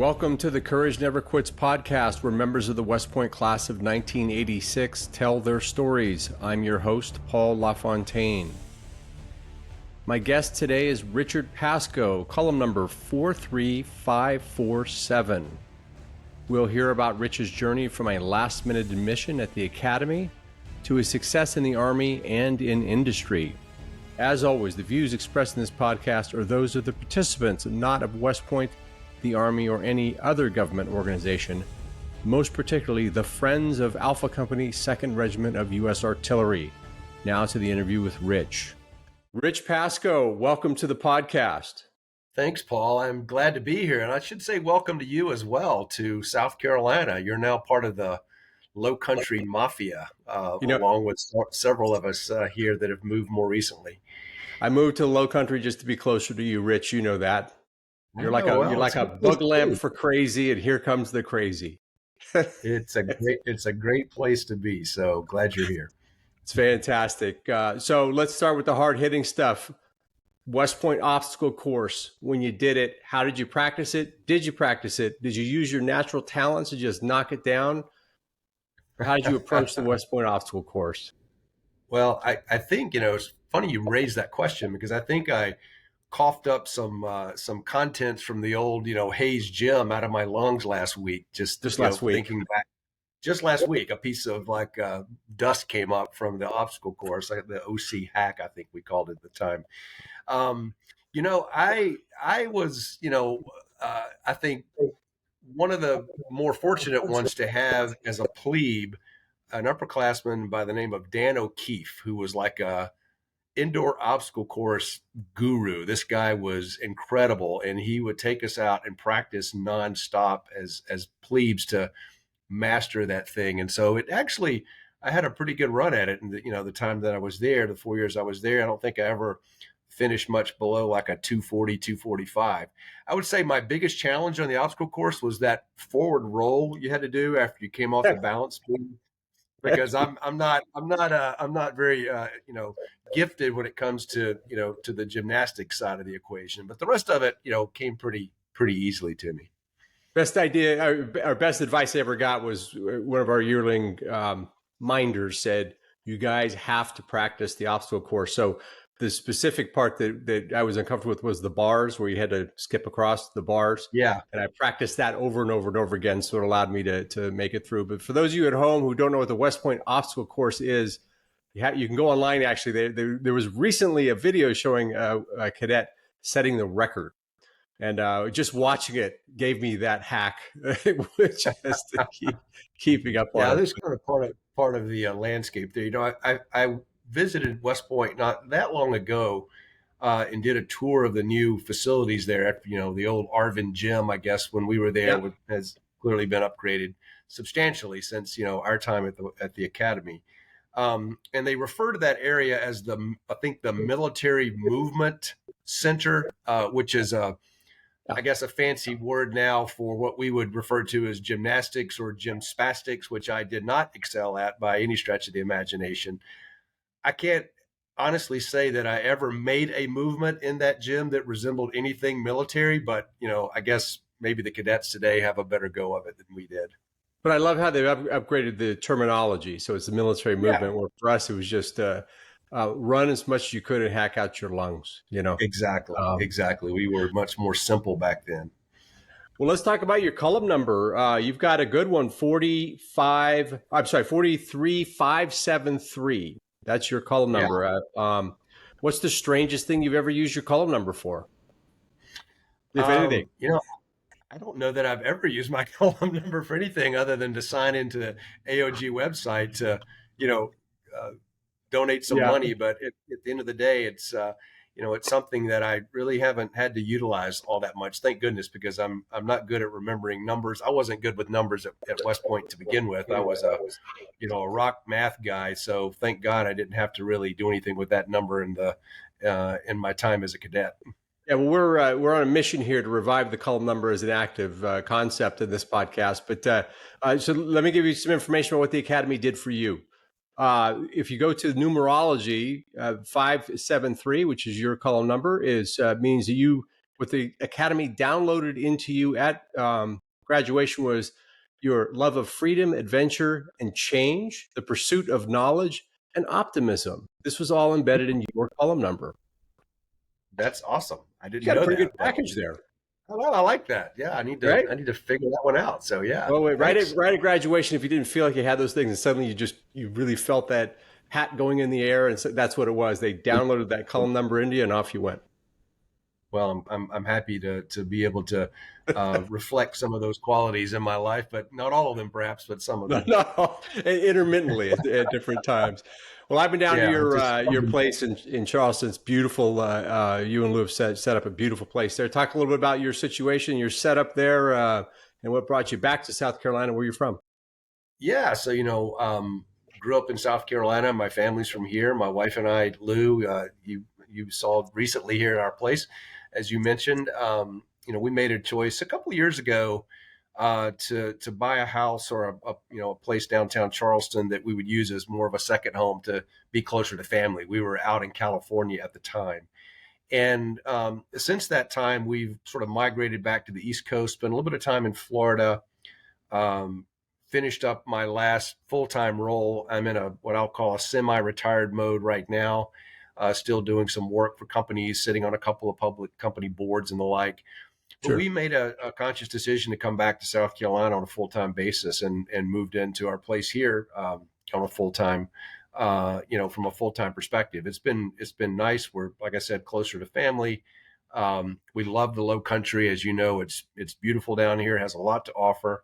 Welcome to the Courage Never Quits podcast, where members of the West Point class of 1986 tell their stories. I'm your host, Paul LaFontaine. My guest today is Richard Pascoe, Cullum number 43547. We'll hear about Rich's journey from a last-minute admission at the Academy to his success in the Army and in industry. As always, the views expressed in this podcast are those of the participants, not of West Point, the Army, or any other government organization, most particularly the Friends of Alpha Company, 2nd Regiment of U.S. Artillery. Now to the interview with Rich. Rich Pascoe, welcome to the podcast. Thanks, Paul. I'm glad to be here. And I should say welcome to you as well to South Carolina. You're now part of the Low Country Mafia, along with several of us here that have moved more recently. I moved to the Low Country just to be closer to you, Rich. You know that. You're like a bug lamp for crazy, and here comes the crazy. It's a great place to be. So glad you're here. It's fantastic. So let's start with the hard-hitting stuff. West Point obstacle course. When you did it, how did you practice it? Did you practice it? Did you use your natural talents to just knock it down? Or how did you approach the West Point obstacle course? Well, I think, it's funny you raised that question, because I think I coughed up some contents from the old, Hayes Gym out of my lungs last week. Just last week. Thinking back, just last week, a piece of dust came up from the obstacle course, like the OC hack, I think we called it at the time. I was, I think one of the more fortunate ones to have as a plebe, an upperclassman by the name of Dan O'Keefe, who was like a indoor obstacle course guru. This guy was incredible, and he would take us out and practice nonstop as plebes to master that thing. And so I had a pretty good run at it. And the time that I was there, the 4 years I was there, I don't think I ever finished much below like a 240, 245. I would say my biggest challenge on the obstacle course was that forward roll you had to do after you came off the balance beam. Because I'm not very gifted when it comes to to the gymnastics side of the equation, but the rest of it came pretty easily to me. Best idea, our best advice I ever got was one of our yearling minders said, "You guys have to practice the obstacle course." So the specific part that I was uncomfortable with was the bars, where you had to skip across the bars. Yeah. And I practiced that over and over and over again, so it allowed me to make it through. But for those of you at home who don't know what the West Point obstacle course is, you can go online. Actually, there was recently a video showing a cadet setting the record. And just watching it gave me that hack, which has to keeping up on. Yeah, this is kind of part of the landscape there. I visited West Point not that long ago and did a tour of the new facilities there at the old Arvin Gym. I guess when we were there, has clearly been upgraded substantially since our time at the Academy. And they refer to that area as I think the Military Movement Center, which is a fancy word now for what we would refer to as gymnastics or gymspastics, which I did not excel at by any stretch of the imagination. I can't honestly say that I ever made a movement in that gym that resembled anything military, but, I guess maybe the cadets today have a better go of it than we did. But I love how they've upgraded the terminology. So it's the military movement, where for us, it was just run as much as you could and hack out your lungs, Exactly. We were much more simple back then. Well, let's talk about your Cullum number. You've got a good one, 43573. That's your Cullum number. What's the strangest thing you've ever used your Cullum number for? If anything. I don't know that I've ever used my Cullum number for anything other than to sign into the AOG website to, donate some money. But at the end of the day, it's something that I really haven't had to utilize all that much. Thank goodness, because I'm not good at remembering numbers. I wasn't good with numbers at West Point to begin with. I was a rock math guy. So thank God I didn't have to really do anything with that number in my time as a cadet. Yeah, well, we're on a mission here to revive the Cullum number as an active concept in this podcast. But so let me give you some information about what the Academy did for you. If you go to numerology, 573, which is your Cullum number, means that you what the Academy downloaded into you at graduation was your love of freedom, adventure, and change, the pursuit of knowledge, and optimism. This was all embedded in your Cullum number. That's awesome. I You didn't got a know pretty good that, but package there, well, I like that. Yeah, right? I need to figure that one out. So yeah, Well, wait, thanks. right at graduation, if you didn't feel like you had those things, and suddenly you really felt that hat going in the air, and so that's what it was. They downloaded that Cullum number into you, and off you went. Well, I'm happy to be able to reflect some of those qualities in my life, but not all of them, perhaps, but some of No, them. no, intermittently at different times. Well, I've been down to Yeah, just your place in Charleston. It's beautiful. You and Lou have set up a beautiful place there. Talk a little bit about your situation, your setup there, and what brought you back to South Carolina, where you're from. yeah. So grew up in South Carolina. My family's from here. My wife and I, Lou, you saw recently here at our place, as you mentioned. We made a choice a couple of years ago to buy a house or a place downtown Charleston that we would use as more of a second home to be closer to family. We were out in California at the time. And since that time, we've sort of migrated back to the East Coast, spent a little bit of time in Florida, um, finished up my last full-time role. I'm in what I'll call a semi-retired mode right now, still doing some work for companies, sitting on a couple of public company boards and the like. But Sure. we made a conscious decision to come back to South Carolina on a full-time basis and moved into our place here on a full-time, from a full-time perspective. It's been nice. We're, like I said, closer to family. We love the Low Country. As you know, it's beautiful down here. It has a lot to offer.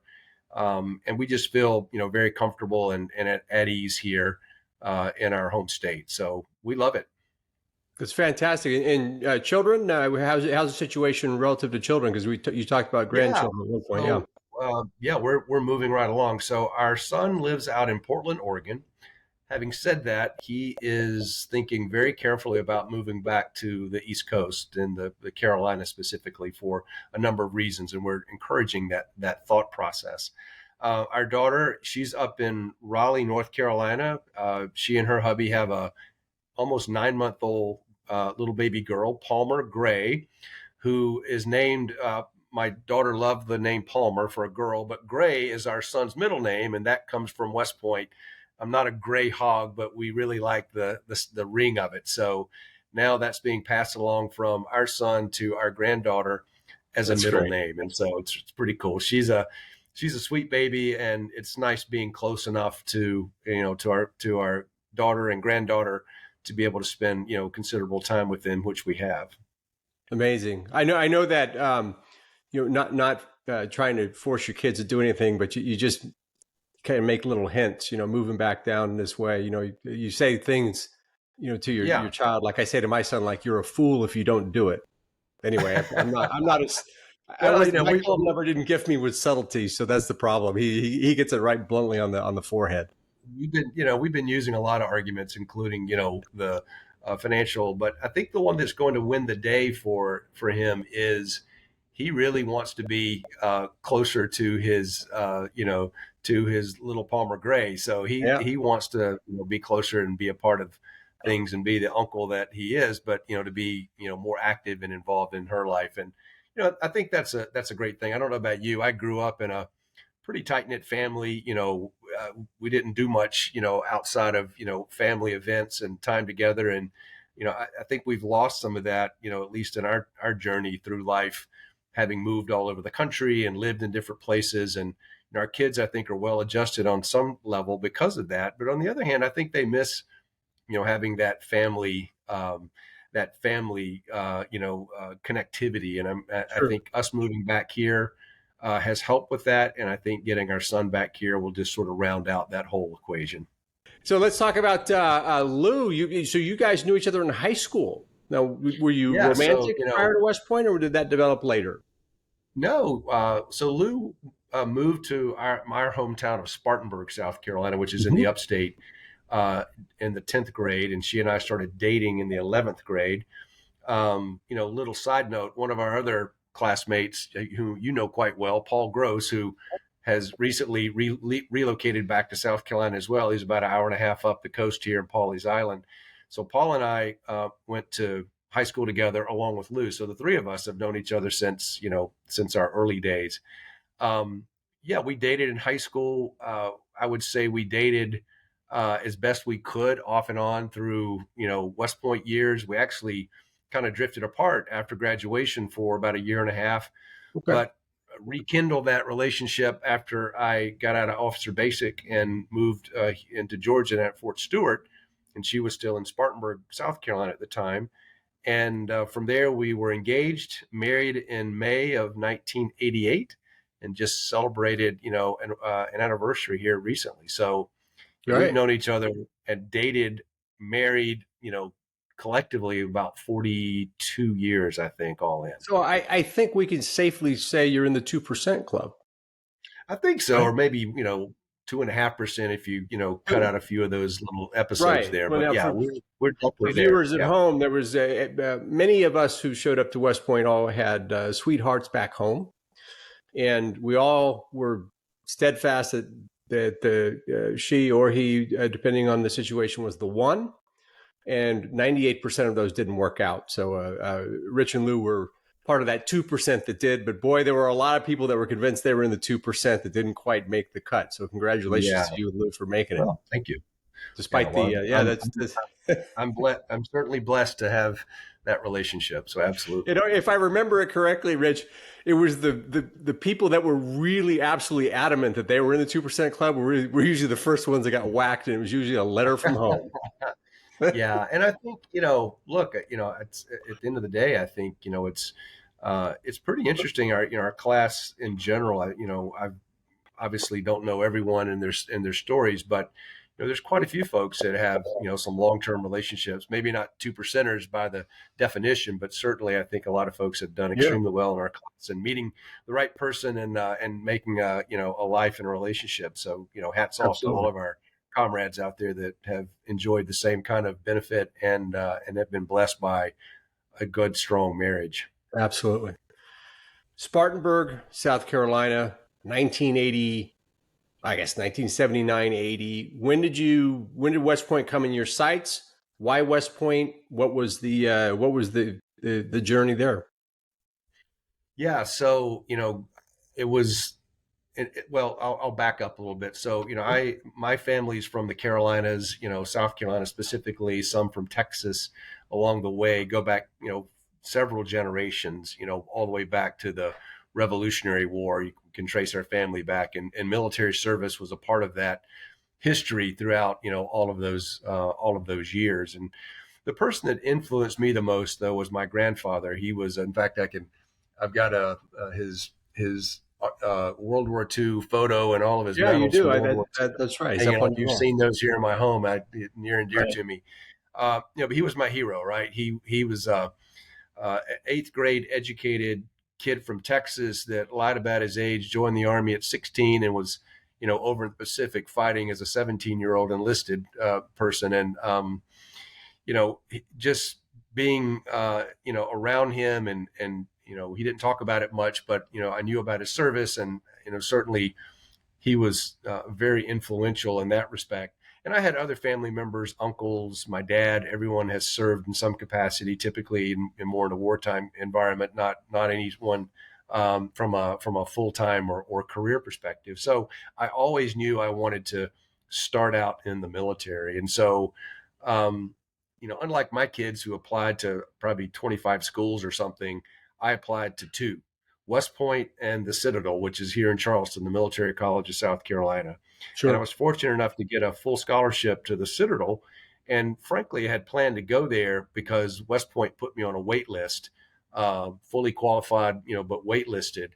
And we just feel, very comfortable and at ease here in our home state. So we love it. It's fantastic. And children, how's the situation relative to children? Because you talked about Yeah. grandchildren at one point. Yeah, So yeah, we're moving right along. So our son lives out in Portland, Oregon. Having said that, he is thinking very carefully about moving back to the East Coast and the Carolinas specifically for a number of reasons, and we're encouraging that thought process. Our daughter, she's up in Raleigh, North Carolina. She and her hubby have a almost 9 month old little baby girl, Palmer Gray, who is named. My daughter loved the name Palmer for a girl, but Gray is our son's middle name, and that comes from West Point. I'm not a gray hog, but we really like the ring of it. So now that's being passed along from our son to our granddaughter as a that's middle great. name, and so it's pretty cool. She's a sweet baby, and it's nice being close enough to our daughter and granddaughter to be able to spend considerable time with them, which we have. Amazing. I know that not trying to force your kids to do anything, but you just kind of make little hints. Moving back down this way. You say things, to your Yeah. child. Like I say to my son, like you're a fool if you don't do it. Anyway, I'm not. I'm not as. I Well, was my club never didn't gift me with subtlety, so that's the problem. He gets it right bluntly on the forehead. we've been using a lot of arguments, including the financial. But I think the one that's going to win the day for him is he really wants to be closer to his little Palmer Gray. So Yeah, he wants to be closer and be a part of things and be the uncle that he is, but to be more active and involved in her life. And I think that's a great thing. I don't know about you. I grew up in a pretty tight knit family. We didn't do much, outside of family events and time together. And I think we've lost some of that, at least in our journey through life, having moved all over the country and lived in different places. And our kids, I think, are well adjusted on some level because of that. But on the other hand, I think they miss having that family connectivity. And I sure. think us moving back here has helped with that. And I think getting our son back here will just sort of round out that whole equation. So let's talk about Lou. So you guys knew each other in high school. Now, were you Yeah. So, romantic prior to West Point, or did that develop later? no. So Lou moved to my hometown of Spartanburg, South Carolina, which is in the Mhm. upstate, uh, in the 10th grade. And she and I started dating in the 11th grade. Little side note, one of our other classmates who quite well, Paul Groce, who has recently relocated back to South Carolina as well. He's about an hour and a half up the coast here in Pawleys Island. So Paul and I went to high school together along with Lou. So the three of us have known each other since our early days. Um, yeah, we dated in high school. I would say we dated as best we could off and on through, West Point years. We actually kind of drifted apart after graduation for about a year and a half, Okay. but rekindled that relationship after I got out of Officer Basic and moved into Georgia at Fort Stewart. And she was still in Spartanburg, South Carolina at the time. And from there, we were engaged, married in May of 1988, and just celebrated, an anniversary here recently. So we've Right. known each other and dated, married, collectively about 42 years, I think, all in. So I think we can safely say you're in the 2% club, I think so, right? or maybe 2.5% if you cut out a few of those little episodes Right. there. Well, But now yeah, for we're for definitely there. viewers at Yeah, home, there was many of us who showed up to West Point all had sweethearts back home, and we all were steadfast that the she or he, depending on the situation, was the one. And 98% of those didn't work out. So Rich and Lou were part of that 2% that did. But boy, there were a lot of people that were convinced they were in the 2% that didn't quite make the cut. So congratulations yeah. to you and Lou for making it. Well, thank you. Yeah, Despite the well, that's I'm blessed. I'm certainly blessed to have that relationship. So absolutely. if I remember it correctly, Rich, it was the people that were really absolutely adamant that they were in the 2% club were usually the first ones that got whacked, and it was usually a letter from home. Yeah, and I think look, it's at the end of the day, I think it's pretty interesting. Our class in general. I obviously don't know everyone and their stories, but there's quite a few folks that have some long-term relationships. Maybe not 2%ers by the definition, but certainly I think a lot of folks have done Yeah, extremely well in our class and meeting the right person and making a life and a relationship. So hats off to all absolutely. of our comrades out there that have enjoyed the same kind of benefit and have been blessed by a good, strong marriage. Absolutely. Spartanburg, South Carolina, 1980, I guess 1979, 80. When did West Point come in your sights? Why West Point? What was the journey there? Yeah, so it was well, I'll back up a little bit. So, my family's from the Carolinas, South Carolina specifically, some from Texas along the way, go back, several generations, all the way back to the Revolutionary War. You can trace our family back, and military service was a part of that history throughout, all of those years. And the person that influenced me the most, though, was my grandfather. He was, in fact, I've got his World War II photo and all of his Yeah, you medals do. from World War II That's right. He's hanging up on on. your You've wall. seen those here in my home, near and dear Right. to me. But he was my hero, right? He was eighth grade educated kid from Texas that lied about his age, joined the army at 16, and was over in the Pacific fighting as a 17-year-old enlisted person. And just being around him and he didn't talk about it much, but I knew about his service, and certainly he was very influential in that respect. And I had other family members, uncles, my dad. Everyone has served in some capacity, typically in more in a wartime environment, not anyone from a full time or career perspective. So I always knew I wanted to start out in the military, and so um, unlike my kids who applied to probably 25 schools or something, I applied to two: West Point and the Citadel, which is here in Charleston, the Military College of South Carolina. And I Sure. was fortunate enough to get a full scholarship to the Citadel. And frankly, I had planned to go there because West Point put me on a wait list, fully qualified, but waitlisted.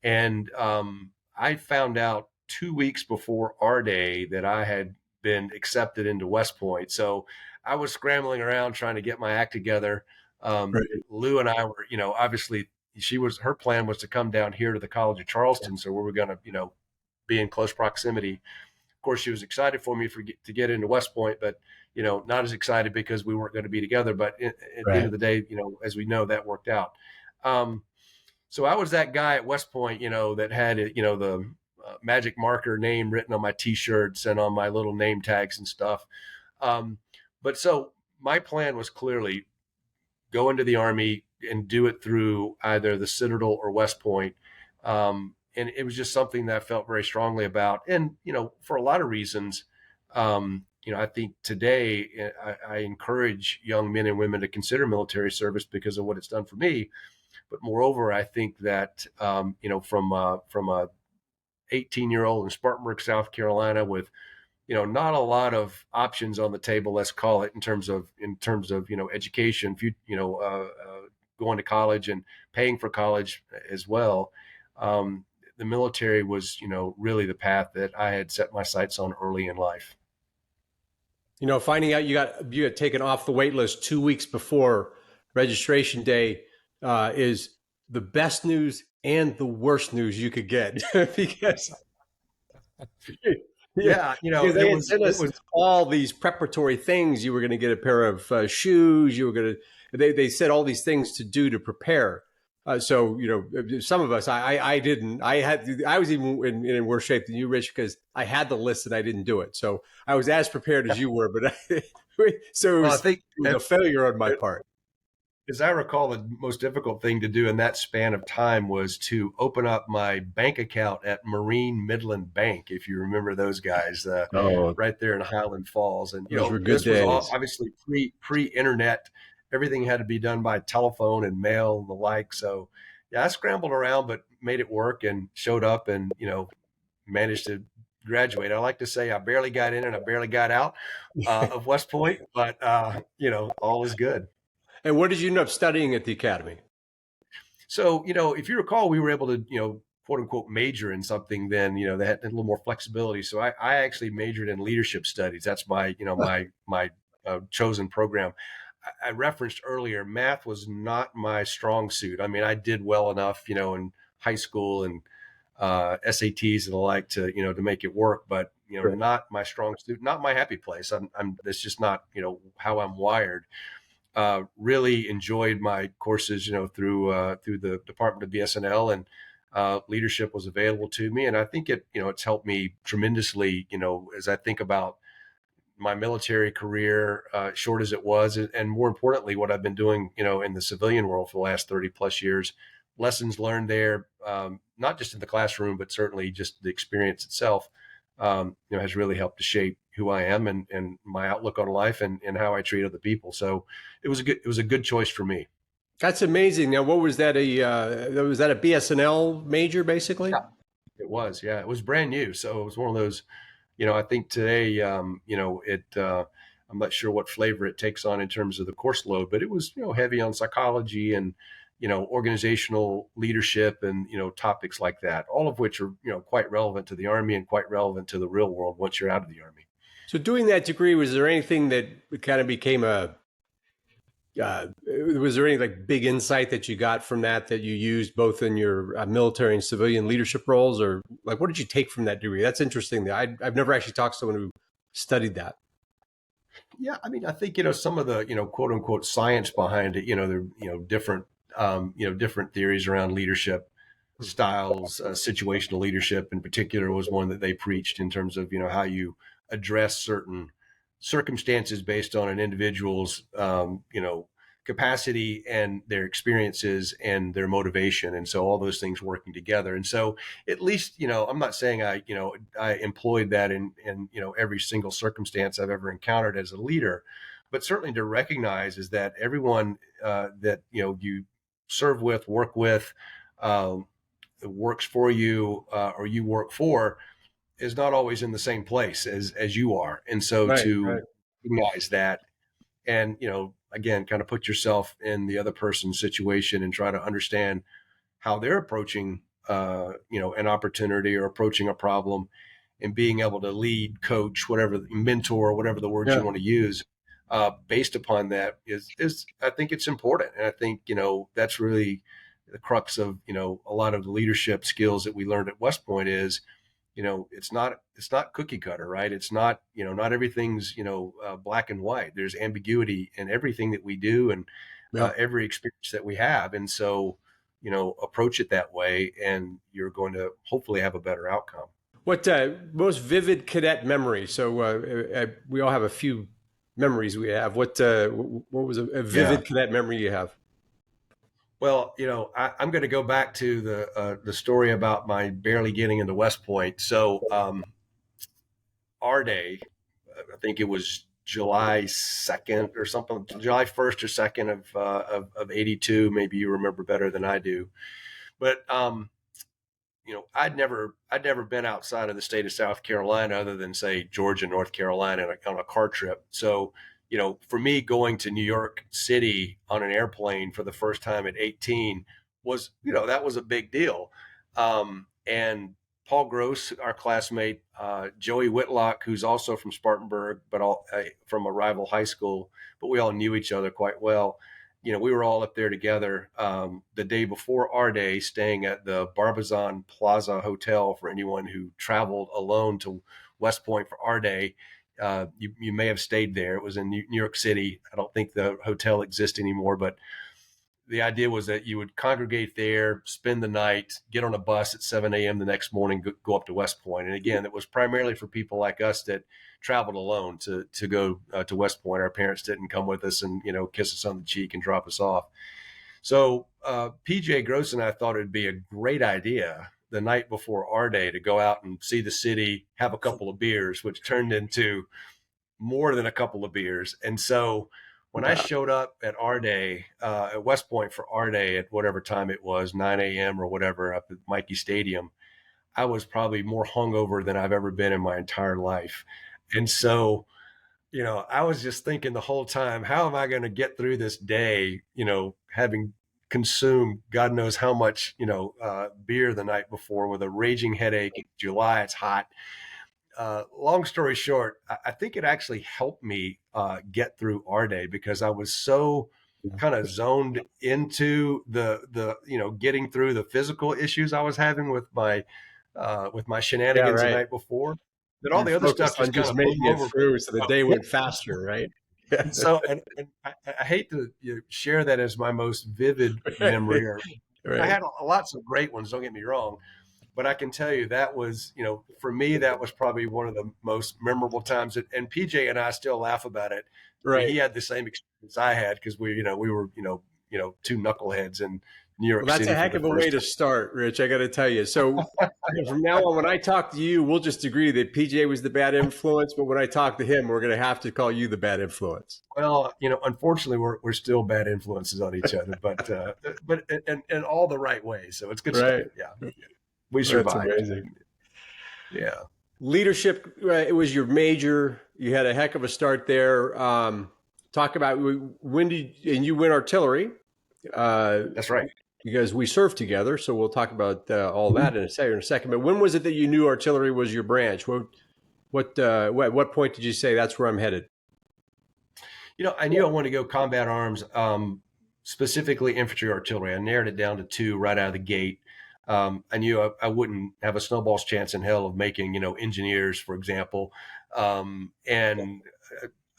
And I found out 2 weeks before our day that I had been accepted into West Point. So I was scrambling around trying to get my act together. Right. Lou and I were, obviously her plan was to come down here to the College of Charleston. So we were going to, be in close proximity. Of course, she was excited for me to get into West Point, but, not as excited because we weren't going to be together. But at the end Right. of the day, as we know, that worked out. Um, so I was that guy at West Point, that had the magic marker name written on my T-shirts and on my little name tags and stuff. Um, but so my plan was clearly go into the Army and do it through either the Citadel or West Point. And it was just something that I felt very strongly about. And, for a lot of reasons, I think today I encourage young men and women to consider military service because of what it's done for me. But moreover, I think that, from a 18-year-old in Spartanburg, South Carolina, with not a lot of options on the table, let's call it, in terms of education, going to college and paying for college as well. The military was really the path that I had set my sights on early in life. Finding out you got taken off the wait list 2 weeks before registration day is the best news and the worst news you could get because yeah, Yeah, because it they had was sent it us was all these preparatory things. You were going to get a pair of shoes. You were going to. They said all these things to do to prepare. So some of us, I didn't. I was even in worse shape than you, Rich, because I had the list and I didn't do it. So I was as prepared as you were, but so well, I think it was a failure on my part. as I recall, the most difficult thing to do in that span of time was to open up my bank account at Marine Midland Bank, if you remember those guys, Oh, right there in Highland Falls. And those were good this was all days. obviously pre-internet. Everything had to be done by telephone and mail and the like. So yeah, I scrambled around, but made it work and showed up and managed to graduate. I like to say I barely got in and I barely got out of West Point, but all is good. And what did you end up studying at the academy? So, if you recall, we were able to, quote unquote, major in something then, they had a little more flexibility. So I actually majored in leadership studies. That's my, my chosen program. I referenced earlier, math was not my strong suit. I mean, I did well enough, in high school and SATs and the like to make it work, but, Sure. not my strong suit, not my happy place. That's just not, how I'm wired. Really enjoyed my courses, through the Department of BSNL, and leadership was available to me, and I think it's helped me tremendously, as I think about my military career, short as it was, and more importantly, what I've been doing, in the civilian world for the last 30 plus years. Lessons learned there, not just in the classroom, but certainly just the experience itself, has really helped to shape who I am and my outlook on life and how I treat other people. So it was a good choice for me. That's amazing. Now, what was that? Was that a BSNL major, basically? Yeah, it was. Yeah, it was brand new. So it was one of those. I think today, it. I'm not sure what flavor it takes on in terms of the course load, but it was heavy on psychology and organizational leadership and topics like that. All of which are quite relevant to the Army and quite relevant to the real world once you're out of the Army. So, doing that degree, was there anything that kind of became a was there any like big insight that you got from that you used both in your military and civilian leadership roles, or like what did you take from that degree? That's interesting. I've never actually talked to someone who studied that. Yeah, I mean, I think some of the quote unquote science behind it. There different different theories around leadership styles. Situational leadership, in particular, was one that they preached in terms of how you address certain circumstances based on an individual's capacity and their experiences and their motivation, and so all those things working together. And so, at least I'm not saying I employed that in every single circumstance I've ever encountered as a leader, but certainly to recognize is that everyone that you serve with, work with, works for you, or you work for, is not always in the same place as you are. And so Right, to right. recognize that and again, kind of put yourself in the other person's situation and try to understand how they're approaching an opportunity or approaching a problem, and being able to lead, coach, whatever, mentor, whatever the words you Yeah. want to use, based upon that is I think it's important. And I think that's really the crux of a lot of the leadership skills that we learned at West Point is it's not cookie cutter, right? It's not not everything's black and white. There's ambiguity in everything that we do, and Yeah. every experience that we have. And so approach it that way, and you're going to hopefully have a better outcome. What most vivid cadet memory? So we all have a few memories we have. What was a Yeah. vivid cadet memory you have? Well, I'm going to go back to the story about my barely getting into West Point. So our day, I think it was July 2nd or something, July 1st or 2nd of 82. Maybe you remember better than I do. But I'd never been outside of the state of South Carolina other than say Georgia, North Carolina on a car trip. So, for me going to New York City on an airplane for the first time at 18 was, that was a big deal. And Paul Groce, our classmate, Joey Whitlock, who's also from Spartanburg, but from a rival high school, but we all knew each other quite well. We were all up there together the day before our day, staying at the Barbizon Plaza Hotel for anyone who traveled alone to West Point for our day. You may have stayed there. It was in New York City. I don't think the hotel exists anymore, but the idea was that you would congregate there, spend the night, get on a bus at 7 a.m. the next morning, go up to West Point. And again, it was primarily for people like us that traveled alone to go to West Point. Our parents didn't come with us and, kiss us on the cheek and drop us off. So PJ Groce and I thought it'd be a great idea the night before our day to go out and see the city, have a couple of beers, which turned into more than a couple of beers. And so when I showed up at our day at West Point for our day at whatever time it was, 9 a.m. or whatever, up at Mikey Stadium, I was probably more hungover than I've ever been in my entire life. And so, I was just thinking the whole time, how am I going to get through this day, having consumed God knows how much, beer the night before with a raging headache. In July, it's hot. Long story short, I think it actually helped me get through our day because I was so kind of zoned into the getting through the physical issues I was having with my Yeah, shenanigans the right. night before that all You the other stuff focused on just kind just of blew making it over me. through, so the day went faster, right? And so, and I hate to share that as my most vivid memory. Or I Right. had lots of great ones. Don't get me wrong, but I can tell you that was, for me, that was probably one of the most memorable times. And PJ and I still laugh about it. I mean, Right. he had the same experience I had because we were, two knuckleheads in New Well, York that's a City for heck the of a way first to start, Rich. I got to tell you. So from now on, when I talk to you, we'll just agree that PJ was the bad influence. But when I talk to him, we're going to have to call you the bad influence. Well, unfortunately, we're still bad influences on each other, but in all the right ways. So it's good stuff. Right. Yeah, we That's survived. amazing. Yeah. Leadership, it was your major. You had a heck of a start there. Talk about when did, and you went artillery. Uh, That's right. because we served together. So we'll talk about all that in a second. But when was it that you knew artillery was your branch? What point did you say that's where I'm headed? I knew I wanted to go combat arms, specifically infantry artillery. I narrowed it down to two right out of the gate. I knew I wouldn't have a snowball's chance in hell of making, engineers, for example. And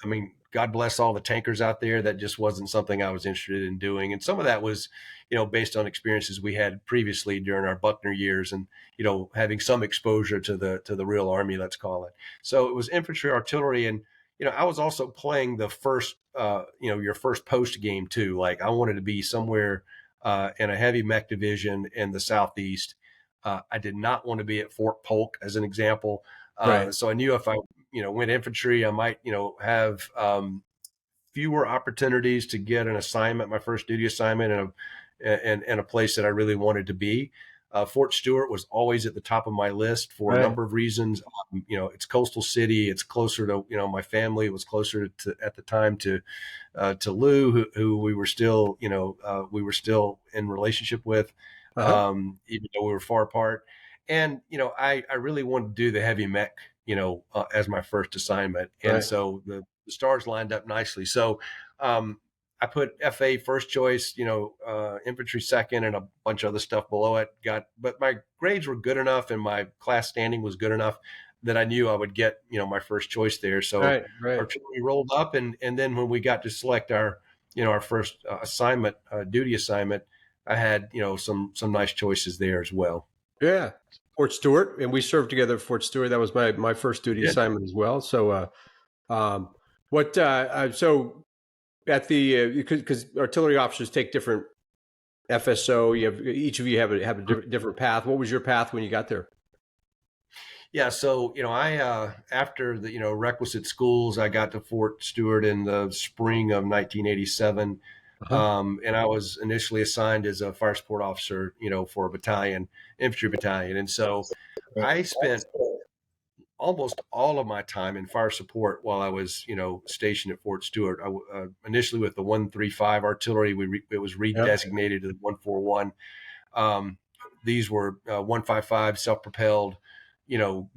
I mean, God bless all the tankers out there. That just wasn't something I was interested in doing. And some of that was, based on experiences we had previously during our Buckner years and, having some exposure to the real Army, let's call it. So it was infantry artillery. And, I was also playing the first, your first post game too. Like I wanted to be somewhere in a heavy mech division in the Southeast. I did not want to be at Fort Polk, as an example. Right. So I knew if I, went infantry, I might, have fewer opportunities to get an assignment, my first duty assignment in a place that I really wanted to be. Fort Stewart was always at the top of my list for a Right. number of reasons. It's coastal city. It's closer to, my family. It was closer to at the time to Lou, who we were still in relationship with, Uh-huh. even though we were far apart. And I really wanted to do the heavy mech, as my first assignment, and Right. so the stars lined up nicely. So I put FA first choice, infantry second, and a bunch of other stuff below it. But my grades were good enough, and my class standing was good enough that I knew I would get, my first choice there. So Right. Right. artillery rolled up, and then when we got to select our first assignment, duty assignment, I had, some nice choices there as well. Yeah. Fort Stewart, and we served together at Fort Stewart. That was my first duty Yeah. assignment as well. So, um, What so at the because artillery officers take different FSO. You have each of you have a different path. What was your path when you got there? Yeah, so I after the requisite schools, I got to Fort Stewart in the spring of 1987, Uh-huh. and I was initially assigned as a fire support officer, for a battalion, infantry battalion, and so I spent almost all of my time in fire support while I was, stationed at Fort Stewart. Initially with the 135 artillery, it was Yeah. redesignated to the 141. Um, these were 155 self-propelled,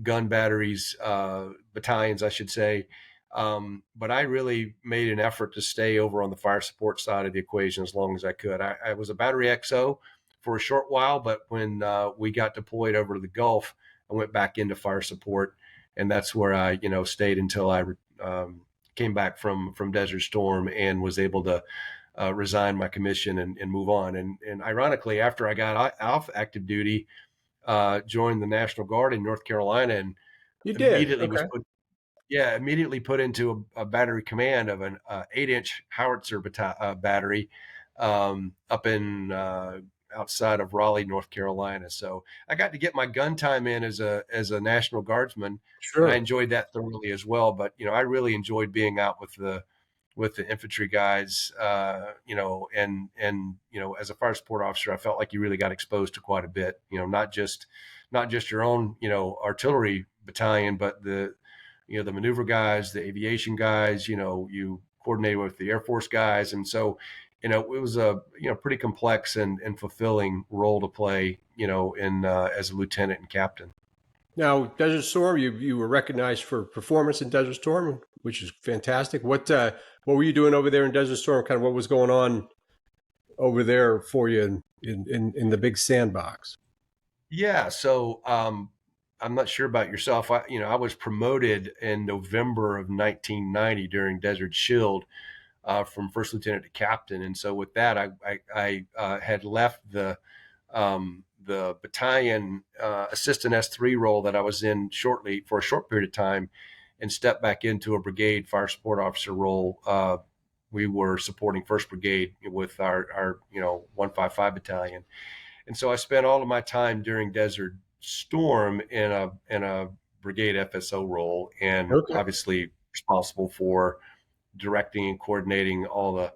gun batteries, battalions, I should say. But I really made an effort to stay over on the fire support side of the equation as long as I could. I was a battery XO for a short while, but when we got deployed over to the Gulf, I went back into fire support, and that's where I, stayed until I came back from Desert Storm and was able to resign my commission and move on. And ironically, after I got off active duty, joined the National Guard in North Carolina, and You did. immediately was Okay. put immediately put into a battery command of an 8-inch howitzer battery up in outside of Raleigh, North Carolina. So I got to get my gun time in as a National Guardsman, and I Sure. enjoyed that thoroughly as well. But I really enjoyed being out with the infantry guys, and as a fire support officer, I felt like you really got exposed to quite a bit. Not just your own artillery battalion, but the maneuver guys, the aviation guys. You coordinated with the Air Force guys, and so it was a pretty complex and fulfilling role to play. In as a lieutenant and captain. Now, Desert Storm, you were recognized for performance in Desert Storm, which is fantastic. What were you doing over there in Desert Storm? Kind of what was going on over there for you in the big sandbox? Yeah, so I'm not sure about yourself. I was promoted in November of 1990 during Desert Shield, from first lieutenant to captain, and so with that, I had left the battalion assistant S3 role that I was in shortly for a short period of time, and stepped back into a brigade fire support officer role. We were supporting First Brigade with our 155 battalion, and so I spent all of my time during Desert Storm in a brigade FSO role, and Okay. obviously responsible for directing and coordinating all the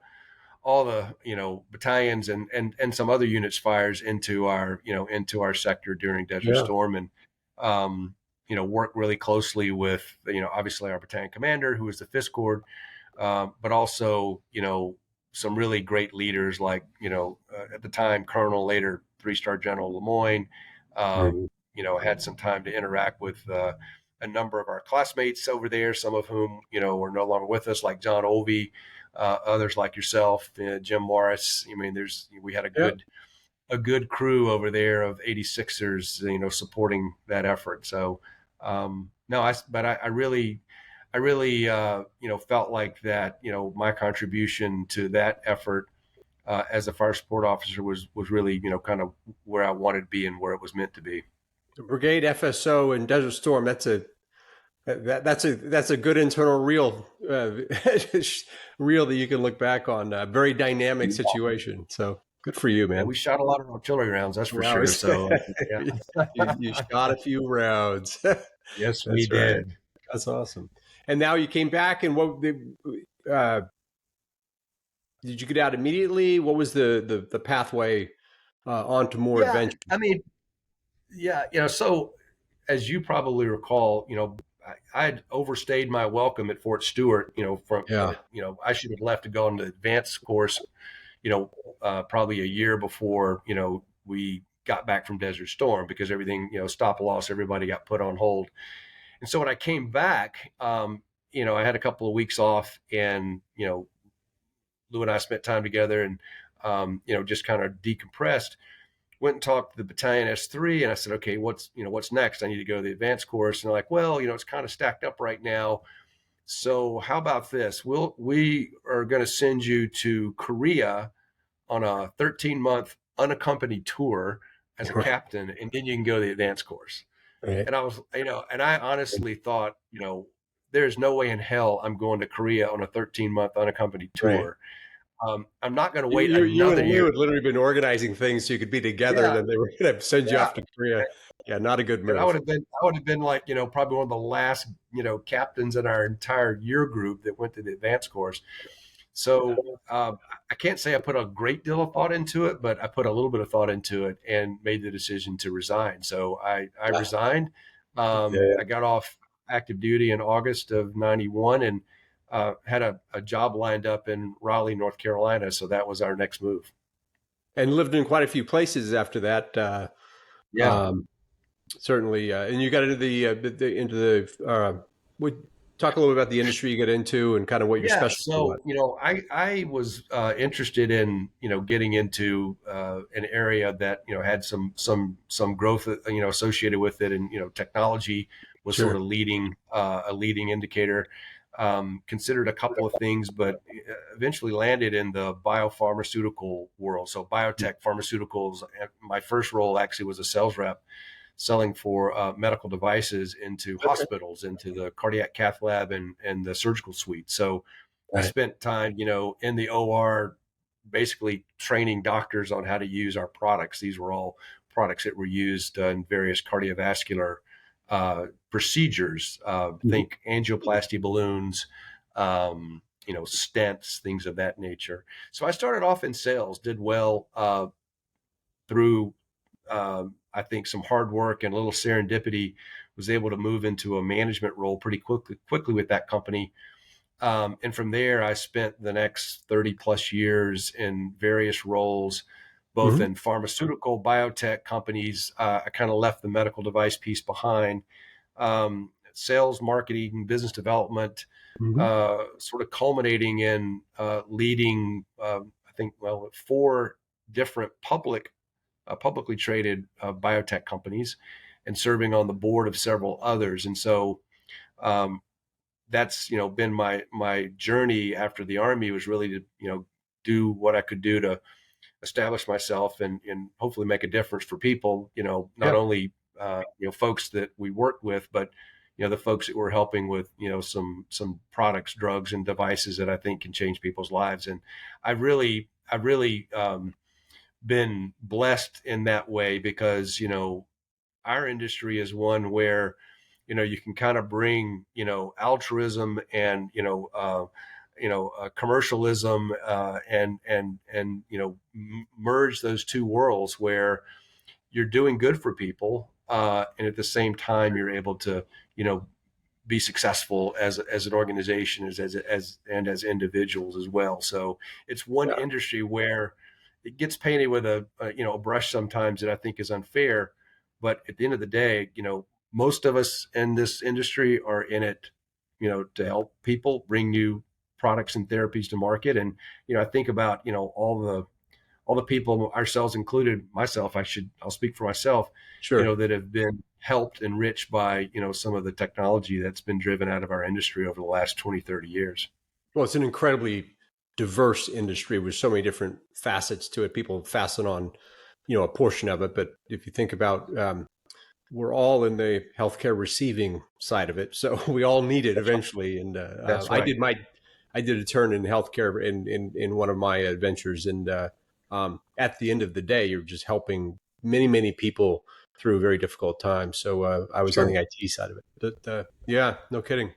battalions and some other units fires into our sector during Desert Yeah. Storm, and work really closely with obviously our battalion commander, who was the Fifth Corps, but also some really great leaders like at the time Colonel, later 3-star General Lemoyne. Mhm. Had some time to interact with a number of our classmates over there, some of whom are no longer with us, like John Ovey, others like yourself, Jim Morris. I mean, we had a Yeah. good crew over there of 86ers, supporting that effort. So no, I really felt like that, my contribution to that effort as a fire support officer was really, kind of where I wanted to be and where it was meant to be. The brigade FSO in Desert Storm. That's a good internal reel, reel that you can look back on. Very dynamic situation. So good for you, Yeah, man. we shot a lot of artillery rounds, that's for Wow. sure. So yeah, You shot a few rounds. yes, we That's right. did. That's awesome. And now you came back, and uh, did you get out immediately? What was the pathway on to more Yeah, adventure? I mean, yeah, so as you probably recall, I had overstayed my welcome at Fort Stewart. Yeah. I should have left to go on the advanced course, probably a year before, we got back from Desert Storm, because everything, stop loss, everybody got put on hold. And so when I came back, I had a couple of weeks off, and, Lou and I spent time together, and, just kind of decompressed. Went and talked to the battalion S3, and I said, okay, what's next? I need to go to the advanced course. And they're like, well, it's kind of stacked up right now. So how about this? We are going to send you to Korea on a 13-month unaccompanied tour as a Right. captain, and then you can go to the advanced course. Right. And I was, and I honestly thought, there's no way in hell I'm going to Korea on a 13-month unaccompanied Right. tour. I'm not going to wait You another and Lou year. had literally been organizing things so you could be together, and Yeah, then they were going to send you yeah. off to Korea. Yeah, not a good And move. I would have been like, probably one of the last, captains in our entire year group that went to the advanced course. So I can't say I put a great deal of thought into it, but I put a little bit of thought into it and made the decision to resign. So I Yeah. resigned. Yeah. I got off active duty in August of '91 and had a job lined up in Raleigh, North Carolina. So that was our next move. And lived in quite a few places after that. Yeah. Um, Certainly, and you got into the would talk a little bit about the industry you get into and kind of what your Yeah, specialty was. so I was interested in getting into an area that had some growth associated with it, and technology was sort Sure. of leading a leading indicator. Considered a couple of things, but eventually landed in the biopharmaceutical world. So biotech pharmaceuticals. My first role actually was a sales rep selling for medical devices into Okay. hospitals, into the cardiac cath lab and the surgical suite. So I Right. spent time, in the OR, basically training doctors on how to use our products. These were all products that were used in various cardiovascular procedures. Mhm. Think angioplasty balloons, stents, things of that nature. So I started off in sales, did well through I think some hard work and a little serendipity, was able to move into a management role pretty quickly with that company. And from there, I spent the next 30 plus years in various roles, both Mhm. in pharmaceutical, biotech companies. I kind of left the medical device piece behind. Sales, marketing, business development, Mhm. sort of culminating in leading, I think, well, four different publicly traded biotech companies and serving on the board of several others. And so um, that's been my journey after the Army, was really to do what I could do to establish myself and hopefully make a difference for people. Not Yeah. only folks that we work with, but the folks that we're helping with some products, drugs, and devices that I think can change people's lives. And I really been blessed in that way, because our industry is one where you can kind of bring altruism and commercialism, and merge those two worlds where you're doing good for people, and at the same time you're able to you know be successful as an organization, as individuals as well. So it's one Yeah. industry where it gets painted with a brush sometimes that I think is unfair, but at the end of the day, most of us in this industry are in it, to help people bring new products and therapies to market. And I think about all the people, ourselves included, myself, I'll speak for myself, Sure. that have been helped, enriched by, some of the technology that's been driven out of our industry over the last 20, 30 years. Well, it's an incredibly diverse industry with so many different facets to it. People fasten on, a portion of it, but if you think about, we're all in the healthcare receiving side of it, so we all need it That's right. eventually. And That's right. I did a turn in healthcare in one of my adventures, and at the end of the day, you're just helping many people through a very difficult times. So I was on Sure. the IT side of it, but yeah, no kidding.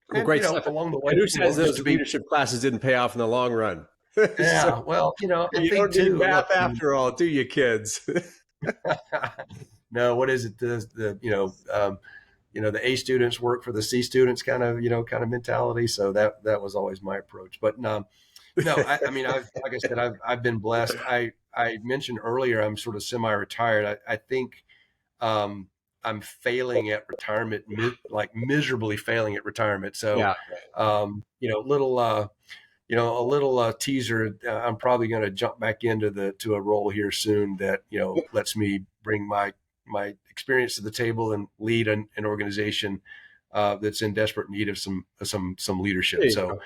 Well, And, great stuff. along the way, And who says just those to be, leadership classes didn't pay off in the long run? So yeah, well, I you think don't need too, look, math after all, do you, kids? no, what is it? The A students work for the C students kind of mentality. So that was always my approach. But no, I mean, like I said, I've been blessed. I mentioned earlier, I'm sort of semi-retired. I think um, I'm failing at retirement, like miserably failing at retirement. So, Yeah. little, a little teaser. I'm probably going to jump back into to a role here soon that lets me bring my experience to the table and lead an organization that's in desperate need of some There leadership. you So go.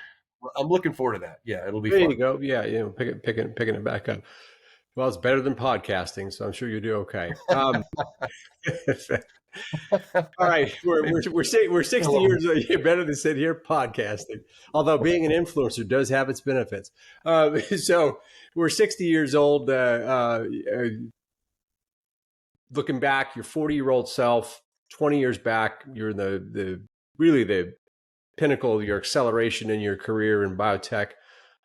I'm looking forward to that. Yeah, it'll be There you fun. go. Yeah, picking it back up. Well, it's better than podcasting, so I'm sure you do okay. All right, Maybe we're a 60 little. years old. You're better than sit here podcasting. Although being an influencer does have its benefits. So we're 60 years old. Looking back, your 40-year-old self, 20 years back, you're the really the pinnacle of your acceleration in your career in biotech.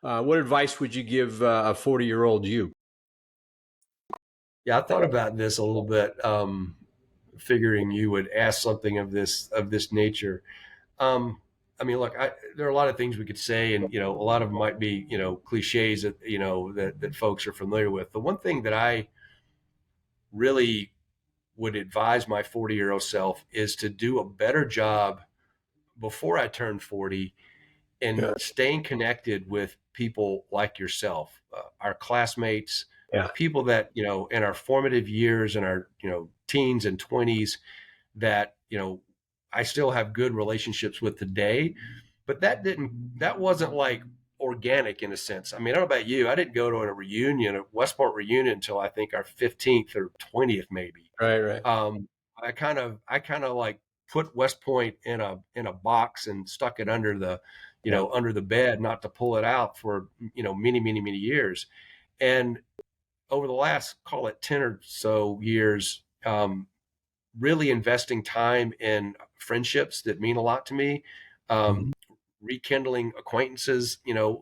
What advice would you give a 40-year-old you? Yeah, I thought about this a little bit, figuring you would ask something of this nature. Um, I mean, look, there are a lot of things we could say, and a lot of them might be cliches that that folks are familiar with. The one thing that I really would advise my 40-year-old self is to do a better job before I turned 40 in Yeah, staying connected with people like yourself, our classmates, yeah, people that in our formative years and our teens and 20s that I still have good relationships with today. But that wasn't like organic in a sense. I mean, I don't know about you. I didn't go to a reunion, a Westport reunion, until I think our 15th or 20th, maybe. right. um, I kind of like put West Point in a box and stuck it under the Yeah. under the bed, not to pull it out for many years. And over the last, call it 10 or so years, really investing time in friendships that mean a lot to me, Mhm. um, rekindling acquaintances,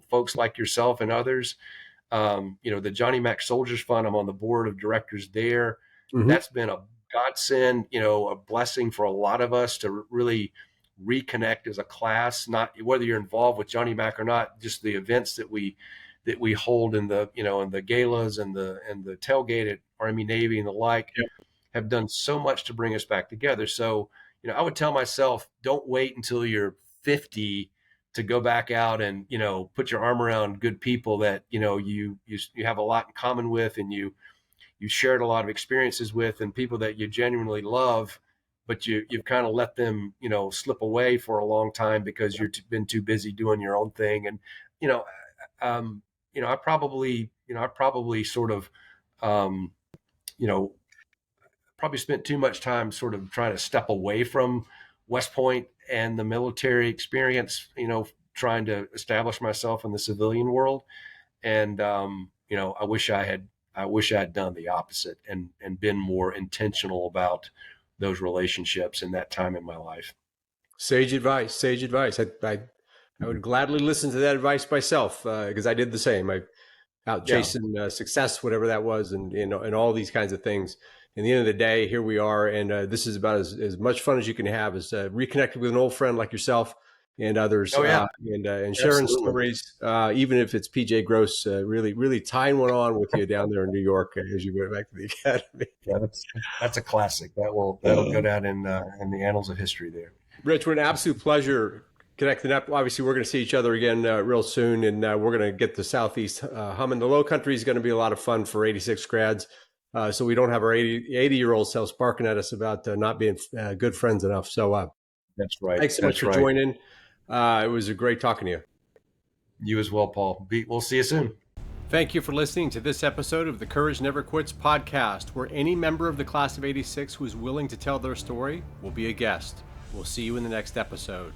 folks like yourself and others. The Johnny Mac Soldiers Fund, I'm on the board of directors there. Mhm. That's been a godsend, a blessing for a lot of us to really reconnect as a class, not whether you're involved with Johnny Mac or not, just the events that we hold in the, in the galas and the tailgate at Army Navy and the like Yeah. have done so much to bring us back together. So, I would tell myself, don't wait until you're 50 to go back out and put your arm around good people that you have a lot in common with, and you shared a lot of experiences with, and people that you genuinely love, but you've kind of let them slip away for a long time because been too busy doing your own thing. And you know um, I probably sort of um, you know probably spent too much time sort of trying to step away from West Point and the military experience, trying to establish myself in the civilian world. And I wish I had done the opposite and been more intentional about those relationships in that time in my life. Sage advice. Sage advice. I would gladly listen to that advice myself because I did the same. I out Yeah. chasing success, whatever that was, and all these kinds of things. In the end of the day, here we are, and this is about as much fun as you can have, is reconnecting with an old friend like yourself and others, Oh yeah, and sharing absolutely. stories, even if it's PJ Groce, really tying one on with you down there in New York as you went back to the academy. Yeah, that's a classic. That'll go down in the annals of history there. Rich, what an absolute pleasure connecting up. Obviously, we're going to see each other again real soon, and we're going to get the Southeast humming. The Low Country is going to be a lot of fun for 86 grads. So we don't have our 80-year-old selves barking at us about not being good friends enough. So That's right. thanks so much That's for right. joining. It was a great talking to you. You as well, Paul. We'll see you soon. Thank you for listening to this episode of the Courage Never Quits podcast, where any member of the class of 86 who is willing to tell their story will be a guest. We'll see you in the next episode.